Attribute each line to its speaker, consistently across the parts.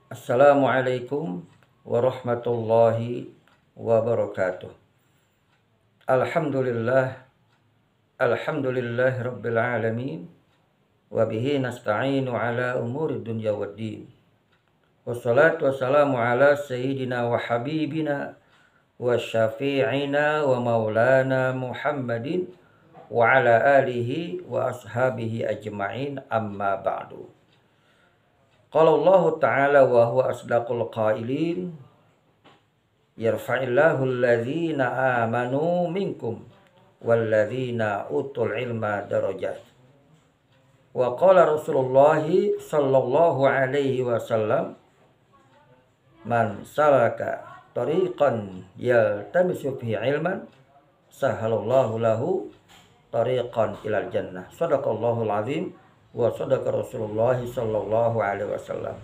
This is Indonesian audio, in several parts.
Speaker 1: Assalamualaikum warahmatullahi wabarakatuh. Alhamdulillah rabbil alamin. Wa bihi nasta'inu ala umuri dunya waddin. Wassalatu wassalamu ala sayyidina wa habibina wa syafi'ina wa maulana Muhammadin wa ala alihi wa ashabihi ajma'in, amma ba'du. Qala Allah Ta'ala wa huwa asdaqul qailin, yarfa'illahu alladhina amanu minkum walladhina utul ilma darajat. Wa qala Rasulullah sallallahu alaihi wasallam, man salaka tariqan yaltamisu fihi ilman sahalallahu lahu tariqan ilal jannah. Shadaqallahul azim wa sadaqa Rasulullah sallallahu alaihi wasallam.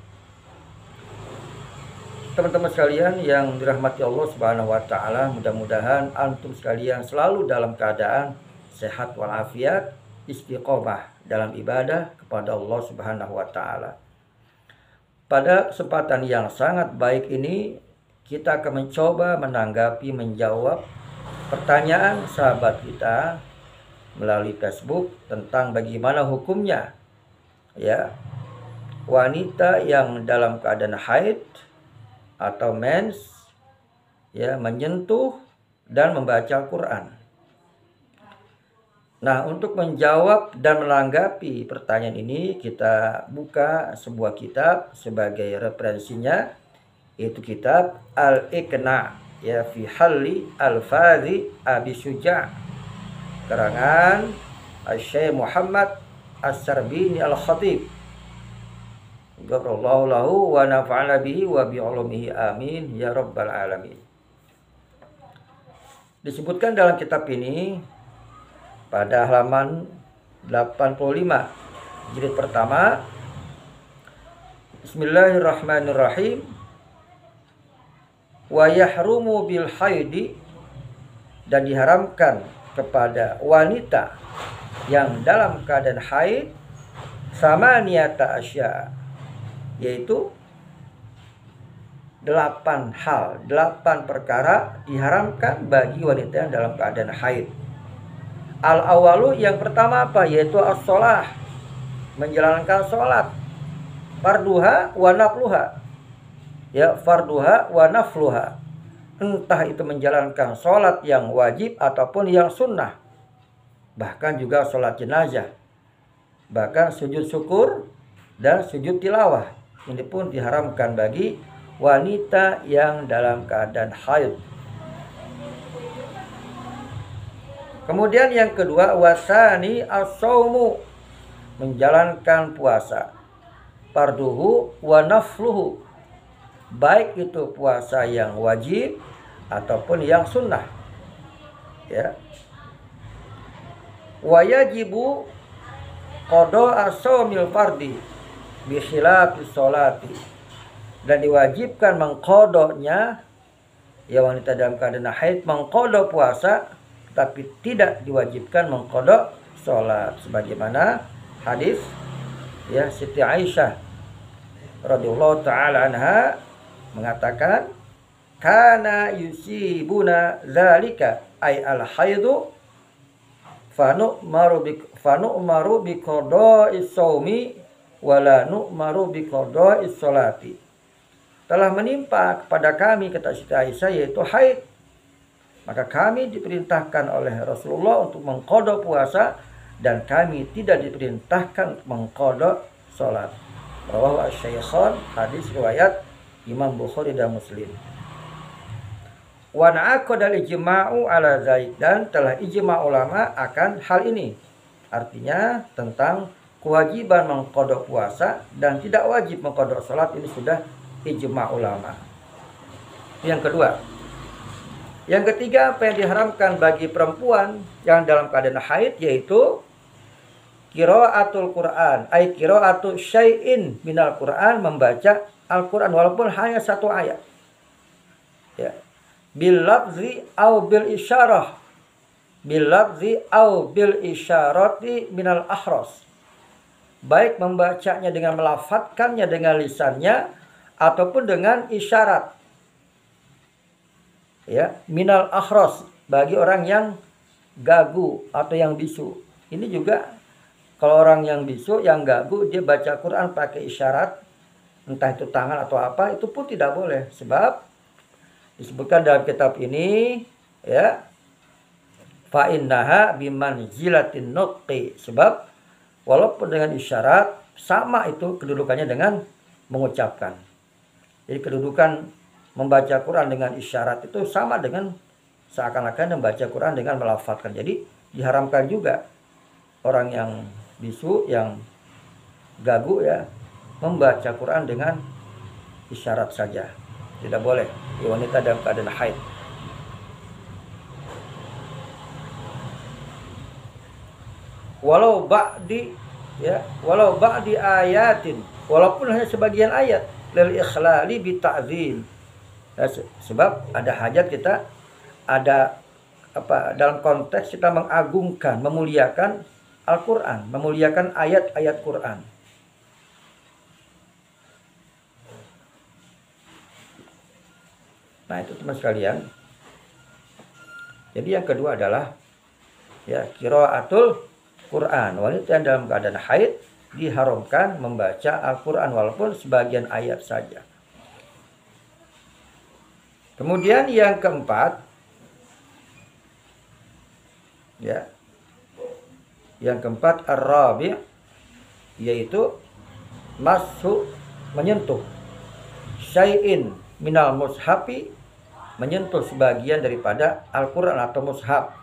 Speaker 1: Teman-teman sekalian yang dirahmati Allah Subhanahu wa taala, mudah-mudahan antum sekalian selalu dalam keadaan sehat walafiat, istiqomah dalam ibadah kepada Allah Subhanahu wa taala. Pada kesempatan yang sangat baik ini, kita akan mencoba menjawab pertanyaan sahabat kita melalui Facebook tentang bagaimana hukumnya wanita yang dalam keadaan haid atau mens menyentuh dan membaca Al-Quran. Nah, untuk menjawab dan menanggapi pertanyaan ini, kita buka sebuah kitab sebagai referensinya, yaitu kitab Al-Iqna' fi halli al-fadhi Abi Syuja', karangan Syekh Muhammad As-Sarbini Al-Khatib, ghafarallahu lahu wa nafa'ana bihi wa bi ulumihi amin ya rabbal alamin. Disebutkan dalam kitab ini pada halaman 85 jilid pertama, Bismillahirrahmanirrahim. Wa yahrumu bil haidi, dan diharamkan kepada wanita yang dalam keadaan haid sama niyata asya, yaitu 8 perkara diharamkan bagi wanita yang dalam keadaan haid. Al-awalu, yang pertama apa? Yaitu as-sholah, menjalankan sholat, farduha wa nafluha, farduha wa nafluha, entah itu menjalankan sholat yang wajib ataupun yang sunnah, bahkan juga sholat jenazah, bahkan sujud syukur dan sujud tilawah. Ini pun diharamkan bagi wanita yang dalam keadaan haid. Kemudian yang kedua, wasani as-saumu, menjalankan puasa, farduhu wa nafluhu, baik itu puasa yang wajib ataupun yang sunnah. Wa yajibu qada as-shaumil fardi bi khilafis sholati, dan diwajibkan mengqadanya wanita dalam keadaan haid mengqada puasa, tapi tidak diwajibkan mengqada sholat, sebagaimana hadis Siti Aisyah radhiyallahu taala anha mengatakan, kana yusibuna zalika ay al haidu fanu'maru bi qada'is shaumi wala nu'maru bi qada'is sholati. Telah menimpa kepada kami, kata Siti Aisyah, yaitu haid, maka kami diperintahkan oleh Rasulullah untuk mengqada puasa, dan kami tidak diperintahkan mengqada sholat. Rawahu asy-syaikhan, hadis riwayat Imam Bukhari dan Muslim. Wa na'aqadal ijma'u ala zaid, dan telah ijma' ulama akan hal ini. Artinya tentang kewajiban mengqada puasa dan tidak wajib mengqada salat, ini sudah ijma' ulama. Yang kedua. Yang ketiga, apa yang diharamkan bagi perempuan yang dalam keadaan haid, yaitu qiraatul Quran, ay qiraatu syai'in minal Quran, membaca Al-Quran walaupun hanya satu ayat. Bil lafzi au bil isyarah, bil lafzi au bil isyarati minal ahras, baik membacanya dengan melafadzkannya dengan lisannya ataupun dengan isyarat. Ya, minal akhros, bagi orang yang gagu atau yang bisu. Ini juga kalau orang yang bisu, yang gagu, dia baca Quran pakai isyarat, entah itu tangan atau apa, itu pun tidak boleh. Sebab disebutkan dalam kitab ini, ya, fa innaha bimanzilatin nutqi, sebab walaupun dengan isyarat sama itu kedudukannya dengan mengucapkan. Jadi kedudukan membaca Quran dengan isyarat itu sama dengan seakan-akan membaca Quran dengan melafadzkan. Jadi diharamkan juga orang yang bisu, yang gagu, ya, membaca Quran dengan isyarat saja. Tidak boleh di wanita dalam keadaan haid. Walau ba'di ayatin, walaupun hanya sebagian ayat, lil ikhlali bi ta'zim. Ya, sebab ada hajat kita, ada dalam konteks kita mengagungkan, memuliakan Al-Quran, memuliakan ayat-ayat Quran. Nah, itu teman sekalian. Jadi yang kedua adalah, ya, qiraatul Quran. Wanita yang dalam keadaan haid diharamkan membaca Al-Quran walaupun sebagian ayat saja. Kemudian yang keempat, ya, yang keempat ar-rabi', yaitu mashu, menyentuh syai'in minal mushafi, menyentuh sebagian daripada Al-Quran atau mushaf.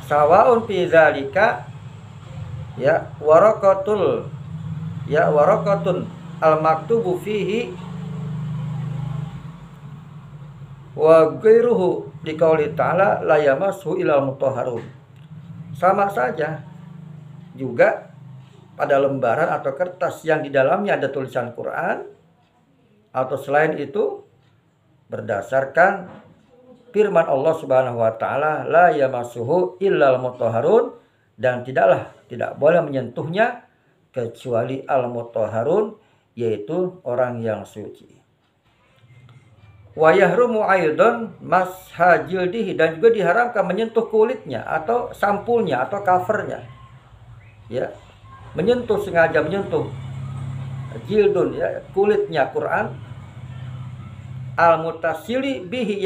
Speaker 1: Sawaun fi dzalika, ya, waraqatun al-maktubu fihi wa ghairuhu liqauli ta'ala la yamassu ilal mutahharun. Sama saja juga pada lembaran atau kertas yang di dalamnya ada tulisan Quran, atau selain itu berdasarkan firman Allah Subhanahu wa taala, la yamassuhu illal mutahharun, dan tidak boleh menyentuhnya kecuali al-mutahharun, yaitu orang yang suci. Wa yahrumu aidan mashajildihi, dan juga diharamkan menyentuh kulitnya atau sampulnya atau covernya. Ya, sengaja menyentuh jildun, ya, kulitnya Quran, al-mutasili bihi,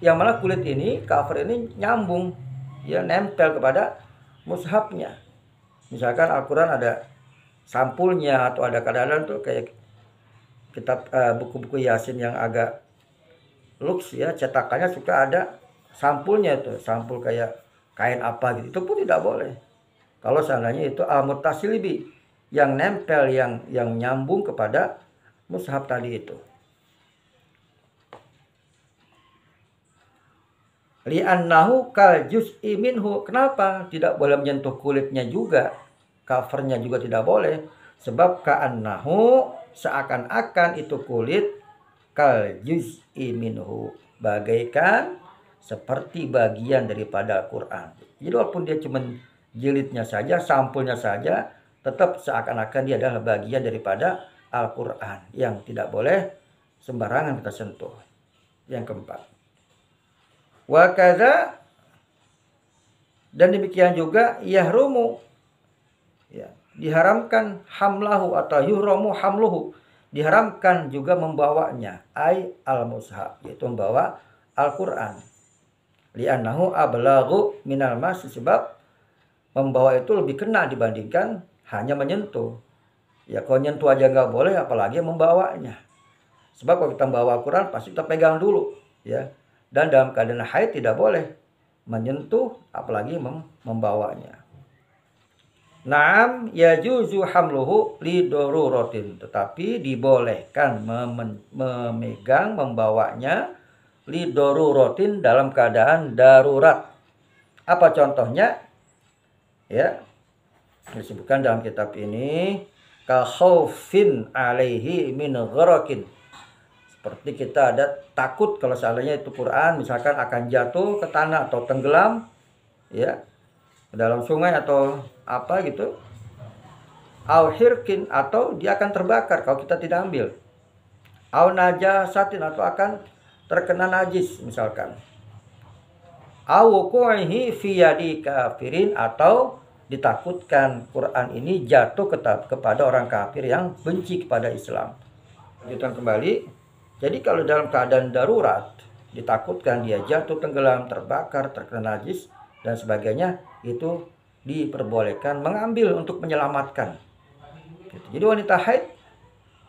Speaker 1: yang mana kulit ini, cover ini nyambung, ya, nempel kepada mushafnya. Misalkan Al-Quran ada sampulnya, atau ada kadang-kadang tuh kayak kitab buku-buku Yasin yang agak luks, ya, cetakannya suka ada sampulnya, itu sampul kayak kain apa gitu, itu pun tidak boleh. Kalau seandainya itu al-mutasilibi, yang nempel, yang nyambung kepada mushaf tadi itu. Li'annahu kal juz'i minhu. Kenapa tidak boleh menyentuh kulitnya juga, covernya juga tidak boleh? Sebab ka'annahu, seakan-akan itu kulit, kal juz'i minhu, bagaikan seperti bagian daripada Al-Quran. Jadi walaupun dia cuma jilidnya saja, sampulnya saja, tetap seakan-akan dia adalah bagian daripada Al-Quran yang tidak boleh sembarangan kita sentuh. Yang keempat, wa kadza, dan demikian juga yahrumu, ya, diharamkan hamlahu atau yuhramu hamluhu, diharamkan juga membawanya, ai al-mushaf, yaitu membawa Al-Quran. Li'annahu ablaghu minal mas, sebab membawa itu lebih kena dibandingkan hanya menyentuh. Ya, kalau nyentuh aja nggak boleh, apalagi membawanya. Sebab kalau kita membawa Al-Quran pasti kita pegang dulu, ya. Dan dalam keadaan haid tidak boleh menyentuh, apalagi membawanya. Naam yajuzu hamluhu li daruratin, tetapi dibolehkan memegang, membawanya li daruratin, dalam keadaan darurat. Apa contohnya? Ya, disebutkan dalam kitab ini, ka khaufin alaihi min gharakin, seperti kita ada takut kalau seandainya itu Quran misalkan akan jatuh ke tanah atau tenggelam, ya, ke dalam sungai atau apa gitu. Au hirkin, atau dia akan terbakar kalau kita tidak ambil. Au najasatin, atau akan terkena najis misalkan. Au wuqu'ihi fi yadi kafirin, atau ditakutkan Quran ini jatuh kepada orang kafir yang benci kepada Islam. Lanjutkan kembali. Jadi kalau dalam keadaan darurat, ditakutkan dia jatuh, tenggelam, terbakar, terkena najis dan sebagainya, itu diperbolehkan mengambil untuk menyelamatkan. Jadi wanita haid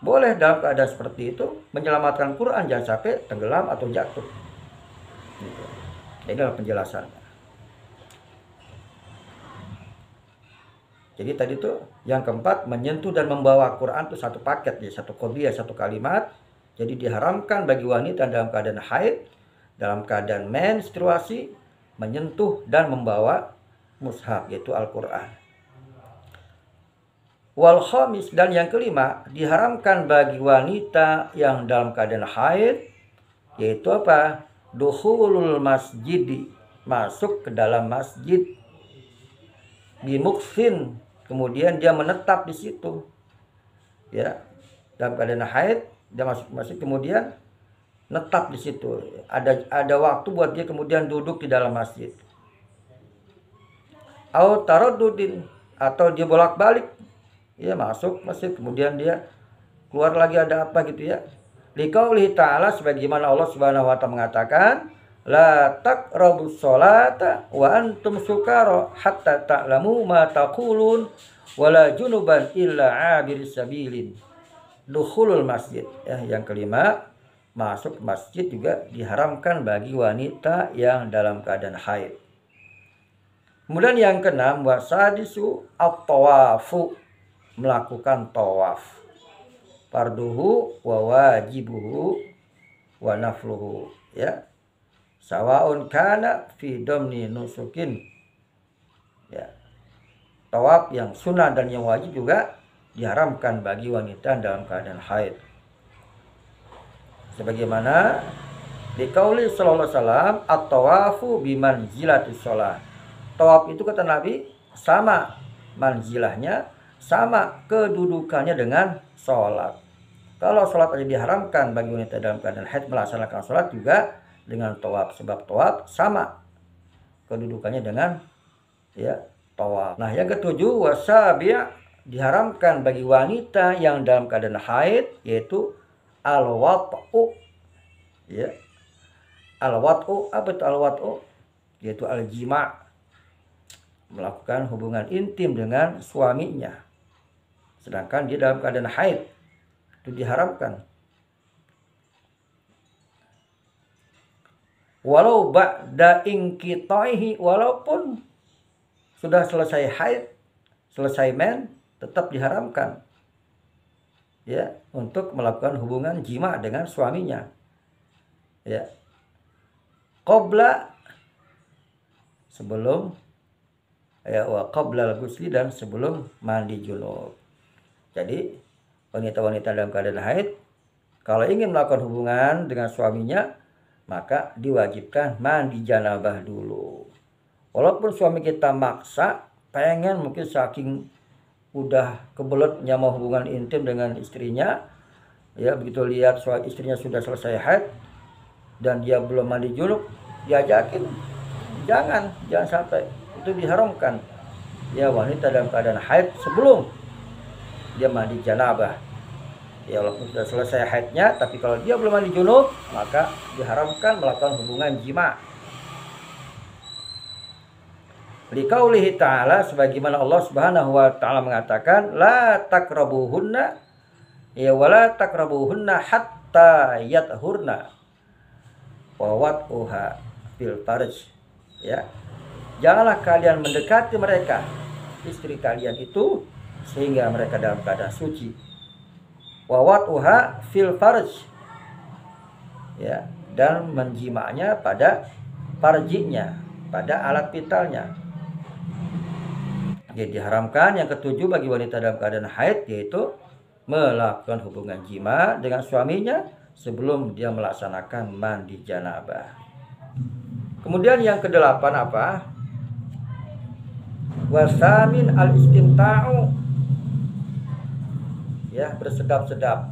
Speaker 1: boleh dalam keadaan seperti itu menyelamatkan Quran, jangan sampai tenggelam atau jatuh. Ini adalah penjelasannya. Jadi tadi tuh yang keempat, menyentuh dan membawa Quran itu satu paket, ya, satu qadiyah, satu kalimat. Jadi diharamkan bagi wanita dalam keadaan haid, dalam keadaan menstruasi, menyentuh dan membawa mushaf, yaitu Al-Quran. Wal khamis, dan yang kelima, diharamkan bagi wanita yang dalam keadaan haid, yaitu apa? Dukhulul masjid, masuk ke dalam masjid, bimuksin, kemudian dia menetap di situ, ya, dalam keadaan haid dia masuk kemudian netap di situ, ada waktu buat dia kemudian duduk di dalam masjid. Au taraddudin, atau dia bolak-balik, ya, masuk masjid kemudian dia keluar lagi, ada apa gitu, ya. Liqaulihi ta'ala, sebagaimana Allah Subhanahu wa ta'ala mengatakan, la taqrabus sholata wa antum sukara hatta ta'lamu ma taqulun wala junuban illa abiris sabilin. Dukhulul masjid, ya, yang kelima, masuk masjid juga diharamkan bagi wanita yang dalam keadaan haid. Kemudian yang keenam, wasadisu at-tawafu, melakukan tawaf, farduhu wa wajibuhu wa nafluhu, ya, sawaun kana fi domni nusukin, ya, tawaf yang sunnah dan yang wajib juga diharamkan bagi wanita dalam keadaan haid. Sebagaimana dikauli sallallahu alaihi wasallam, at-tawafu bimanzilatis shalah. Tawaf itu kata Nabi sama manzilahnya, sama kedudukannya dengan sholat. Kalau sholat aja diharamkan bagi wanita dalam keadaan haid melaksanakan sholat, juga dengan tawaf, sebab tawaf sama kedudukannya dengan, ya, tawaf. Nah, yang ketujuh, wasabi', diharamkan bagi wanita yang dalam keadaan haid, yaitu al-wat'u, ya. Al-wat'u, apa itu al-wat'u? Yaitu al-jima', melakukan hubungan intim dengan suaminya sedangkan dia dalam keadaan haid, itu diharamkan. Walau ba'da inqita'ihi, walaupun sudah selesai haid, selesai men, tetap diharamkan, ya, untuk melakukan hubungan jima dengan suaminya, ya, qabla, sebelum, ya, wa qabla al-ghusli, dan sebelum mandi junub. Jadi wanita-wanita dalam keadaan haid kalau ingin melakukan hubungan dengan suaminya, maka diwajibkan mandi janabah dulu. Walaupun suami kita maksa, pengen, mungkin saking udah kebeletnya mau hubungan intim dengan istrinya, ya, begitu lihat istrinya sudah selesai haid dan dia belum mandi junub, diajakin, jangan sampai, itu diharamkan, ya, wanita dalam keadaan haid sebelum dia mandi janabah, ya, walaupun sudah selesai haidnya, tapi kalau dia belum mandi junub, maka diharamkan melakukan hubungan jima. Liqaulihi ta'ala, sebagaimana Allah Subhanahu wa ta'ala mengatakan, la taqrabuhunna, ya, wala taqrabuhunna hatta yathurna wa wat'uha fil farj, ya, janganlah kalian mendekati mereka, istri kalian itu, sehingga mereka dalam keadaan suci. Wa wat'uha fil farj, ya, dan menjimanya pada farjinya, pada alat vitalnya. Jadi diharamkan yang ketujuh bagi wanita dalam keadaan haid, yaitu melakukan hubungan jima dengan suaminya sebelum dia melaksanakan mandi janabah. Kemudian yang kedelapan apa? Wasamin al-istimta'u ya bersedap-sedap,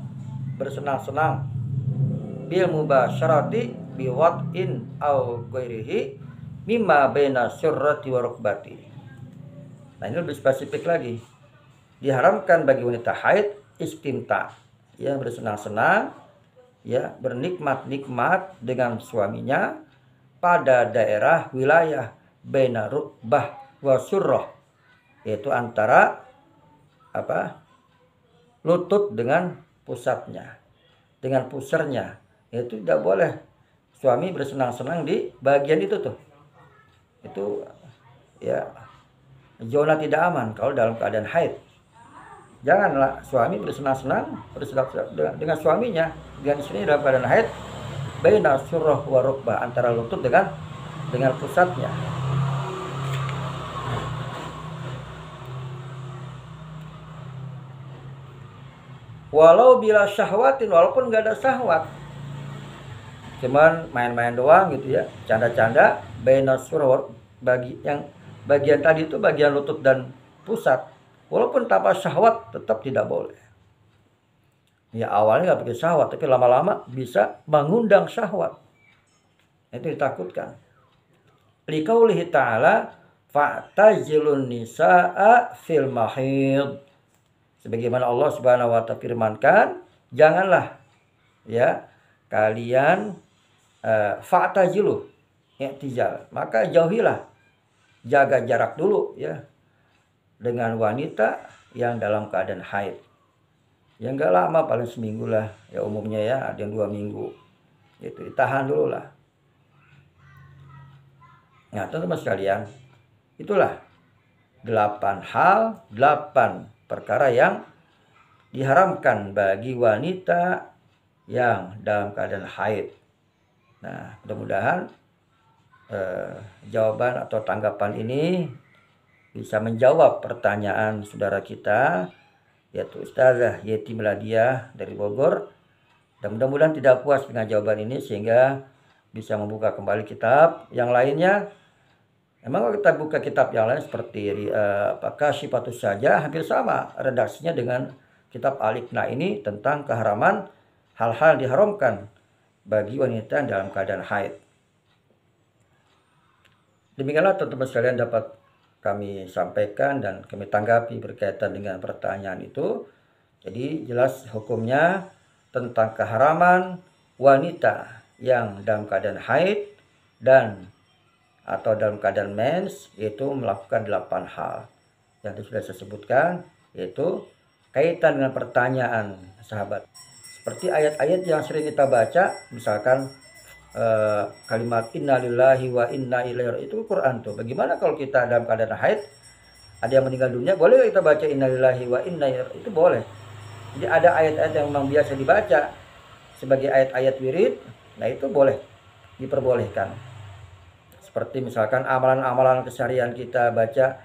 Speaker 1: bersenang-senang, bil mubasyarati biwat'in au ghairihi mimma baina syurrati wa rukbati. Nah, ini lebih spesifik lagi. Diharamkan bagi wanita haid istimta, ya bersenang-senang, ya bernikmat-nikmat dengan suaminya pada daerah wilayah baina rukbah wa surrah, yaitu antara lutut dengan pusatnya, dengan pusernya. Itu tidak boleh suami bersenang-senang di bagian itu tuh. Itu ya zona tidak aman kalau dalam keadaan haid. Janganlah suami bersenang-senang dengan suaminya, dengan istrinya dalam keadaan haid baina surrah wa rukbah, antara lutut dengan pusatnya. Walau bila syahwatin, walaupun nggak ada syahwat, cuman main-main doang gitu ya, canda-canda, baina surah, bagian tadi itu bagian lutut dan pusat, walaupun tanpa syahwat tetap tidak boleh. Ya awalnya nggak pakai syahwat, tapi lama-lama bisa mengundang syahwat. Itu ditakutkan. Liqaulihi ta'ala fa'tazilun nisaa fil mahid. Sebagaimana Allah Subhanahu wa ta'ala firmankan, janganlah ya kalian fa'tazilu, i'tizal, maka jauhilah, jaga jarak dulu ya dengan wanita yang dalam keadaan haid. Ya enggak lama, paling seminggu lah ya umumnya ya, ada yang 2 minggu. Itu ditahan dulu lah. Nah, teman-teman sekalian, itulah 8 hal, 8 perkara yang diharamkan bagi wanita yang dalam keadaan haid. Nah, mudah-mudahan jawaban atau tanggapan ini bisa menjawab pertanyaan saudara kita, yaitu Ustazah Yeti Meladiah dari Bogor. Dan mudah-mudahan tidak puas dengan jawaban ini sehingga bisa membuka kembali kitab yang lainnya. Memang kalau kita buka kitab yang lain seperti Kasyifatus Saja, hampir sama redaksinya dengan kitab Al-Iqna ini tentang keharaman hal-hal diharamkan bagi wanita dalam keadaan haid. Demikianlah teman-teman sekalian dapat kami sampaikan dan kami tanggapi berkaitan dengan pertanyaan itu. Jadi jelas hukumnya tentang keharaman wanita yang dalam keadaan haid dan atau dalam keadaan mens, yaitu melakukan 8 hal yang sudah saya sebutkan, yaitu kaitan dengan pertanyaan sahabat. Seperti ayat-ayat yang sering kita baca, misalkan kalimat innalillahi wa inna ilaihi, itu Quran tuh. Bagaimana kalau kita dalam keadaan haid, ada yang meninggal dunia, boleh kita baca innalillahi wa inna ilaihi? Itu boleh. Jadi ada ayat-ayat yang memang biasa dibaca sebagai ayat-ayat wirid, nah itu boleh, diperbolehkan. Seperti misalkan amalan-amalan keseharian kita baca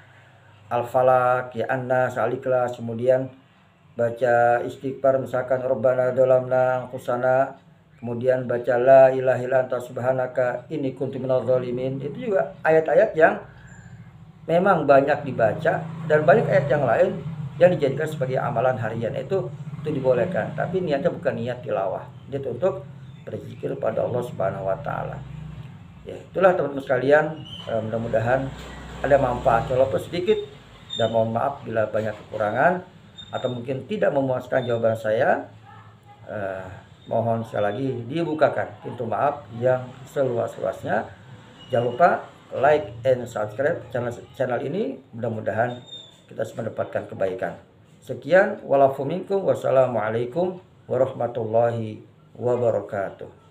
Speaker 1: Al-Falaq, ya An-Nas, Al-Ikhlas, kemudian baca istighfar misalkan Rabbana dzalamna anfusana, kemudian baca la ilaha illa anta subhanaka inni kuntu minadz dzalimin. Itu juga ayat-ayat yang memang banyak dibaca, dan banyak ayat yang lain yang dijadikan sebagai amalan harian. Itu dibolehkan, tapi niatnya bukan niat tilawah, niat untuk berzikir pada Allah Subhanahu wa taala. Ya, itulah teman-teman sekalian, mudah-mudahan ada manfaat walaupun sedikit, dan mohon maaf bila banyak kekurangan atau mungkin tidak memuaskan jawaban saya. Mohon sekali lagi dibukakan pintu maaf yang seluas-luasnya. Jangan lupa like and subscribe channel ini, mudah-mudahan kita mendapatkan kebaikan. Sekian, walafu minkum, wassalamualaikum warahmatullahi wabarakatuh.